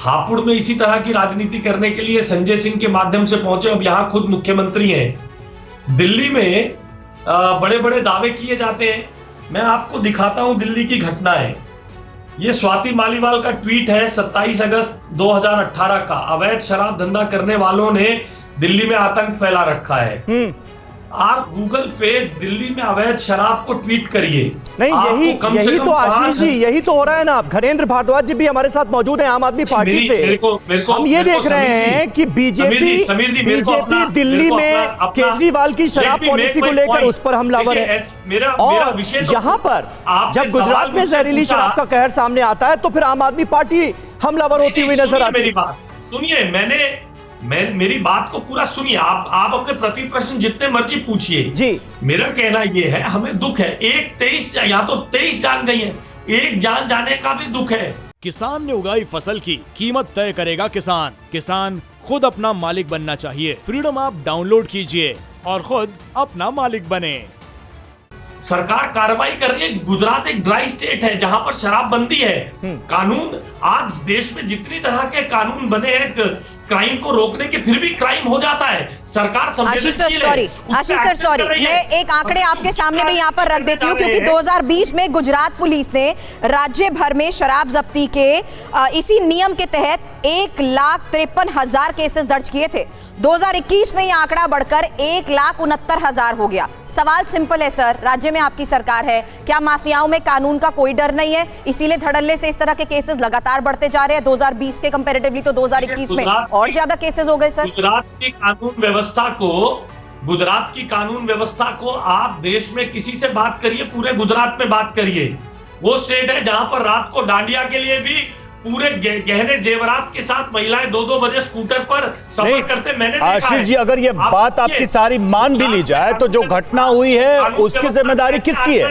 हापुड़ में इसी तरह की राजनीति करने के लिए संजय सिंह के माध्यम से पहुंचे, अब यहां खुद मुख्यमंत्री हैं। दिल्ली में बड़े बड़े दावे किए जाते हैं। मैं आपको दिखाता हूं दिल्ली की घटनाएं। ये स्वाति मालीवाल का ट्वीट है 27 अगस्त 2018 का। अवैध शराब धंधा करने वालों ने दिल्ली में आतंक फैला रखा है। आप गूगल पे दिल्ली में अवैध शराब को ट्वीट करिए। नहीं, यही तो आशीष जी, यही तो हो रहा है ना। घरेंद्र भारद्वाज जी भी हमारे साथ मौजूद हैं आम आदमी पार्टी से। हम ये देख रहे हैं कि बीजेपी दिल्ली में केजरीवाल की शराब पॉलिसी को लेकर उस पर हमलावर है। और यहाँ पर जब गुजरात में जहरीली शराब का कहर सामने आता है तो फिर आम आदमी पार्टी हमलावर होती हुई नजर आती है। मेरी बात सुनिए, मेरी बात को पूरा सुनिए। आप अपने प्रति प्रश्न जितने मर्जी पूछिए जी। मेरा कहना यह है, हमें दुख है। 23 जान गई है, एक जान जाने का भी दुख है। किसान ने उगाई फसल की कीमत तय करेगा किसान। किसान खुद अपना मालिक बनना चाहिए। फ्रीडम ऐप डाउनलोड कीजिए और खुद अपना मालिक बने। सरकार कार्रवाई कर रही है। गुजरात एक ड्राई स्टेट है जहां पर शराबबंदी है। कानून, आज देश में जितनी तरह के कानून बने हैं क्राइम को रोकने के, फिर भी क्राइम हो जाता है। सरकार आशीष सर सॉरी, मैं एक आंकड़े आपके सामने में यहाँ पर रख देती हूँ, क्योंकि 2020 में गुजरात पुलिस ने राज्य भर में शराब जब्ती के इसी नियम के तहत 1,53,000 केसेस दर्ज किए थे। 2021 में यह आंकड़ा बढ़कर 1,69,000 हो गया। सवाल सिंपल है सर, राज्य में आपकी सरकार है, क्या माफियाओं में कानून का कोई डर नहीं है? इसीलिए धड़ल्ले से इस तरह के केसेस लगातार बढ़ते जा रहे हैं। 2020 के कंपैरेटिवली तो 2021 में और ज्यादा केसेस हो गए सर। गुजरात की कानून व्यवस्था को आप देश में किसी से बात करिए, पूरे गुजरात में बात करिए। वो स्टेट है जहां पर रात को डांडिया के लिए भी पूरे गहने जेवरात के साथ महिलाएं 2-2 बजे स्कूटर पर सफर करते मैंने देखा है। आशीष जी, अगर ये बात आपकी सारी मान भी ली जाए तो जो घटना हुई है उसकी जिम्मेदारी किसकी है?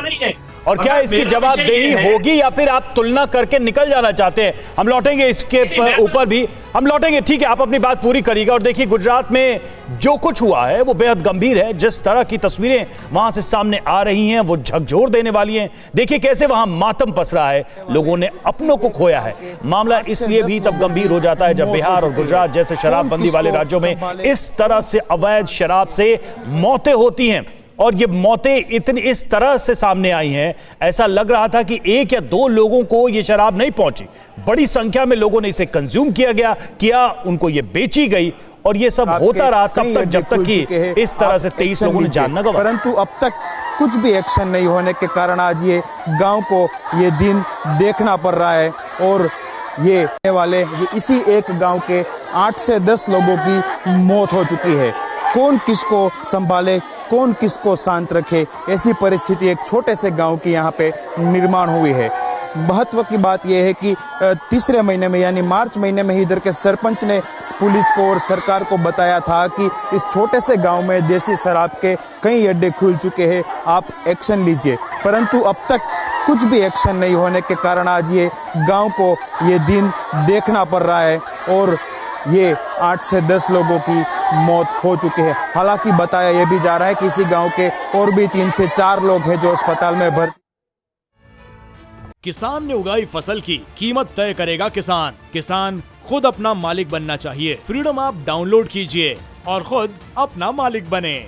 और क्या इसकी जवाबदेही होगी या फिर आप तुलना करके निकल जाना चाहते हैं? हम लौटेंगे इसके ऊपर भी, हम लौटेंगे। ठीक है, आप अपनी बात पूरी करिएगा। और देखिए, गुजरात में जो कुछ हुआ है वो बेहद गंभीर है। जिस तरह की तस्वीरें वहां से सामने आ रही हैं वो झकझोर देने वाली हैं। देखिए कैसे वहां मातम पसरा है, लोगों ने अपनों को खोया है। मामला इसलिए भी तब गंभीर हो जाता है जब बिहार और गुजरात जैसे शराबबंदी वाले राज्यों में इस तरह से अवैध शराब से मौतें होती हैं। और ये मौतें इतनी इस तरह से सामने आई हैं, ऐसा लग रहा था कि 1 या 2 लोगों को ये शराब नहीं पहुंची, बड़ी संख्या में लोगों ने इसे कंज्यूम किया, उनको ये बेची गई। और ये सब होता रहा तब तक जब तक कि इस तरह से 23 लोगों ने जान न गंवाया। परंतु अब तक कुछ भी एक्शन नहीं होने के कारण आज ये गांव को ये दिन देखना पड़ रहा है। और ये इसी एक गांव के 8 से 10 लोगों की मौत हो चुकी है। कौन किसको संभाले, कौन किसको शांत रखे, ऐसी परिस्थिति एक छोटे से गांव की यहाँ पे निर्माण हुई है। महत्व की बात यह है कि तीसरे महीने में यानी मार्च महीने में ही इधर के सरपंच ने पुलिस को और सरकार को बताया था कि इस छोटे से गांव में देसी शराब के कई अड्डे खुल चुके हैं, आप एक्शन लीजिए। परंतु अब तक कुछ भी एक्शन नहीं होने के कारण आज ये गांव को ये दिन देखना पड़ रहा है। और ये 8 से 10 लोगों की मौत हो चुके हैं। हालांकि बताया यह भी जा रहा है कि इसी गांव के और भी 3 से 4 लोग हैं जो अस्पताल में भर्ती। किसान ने उगाई फसल की कीमत तय करेगा किसान। किसान खुद अपना मालिक बनना चाहिए। फ्रीडम ऐप डाउनलोड कीजिए और खुद अपना मालिक बने।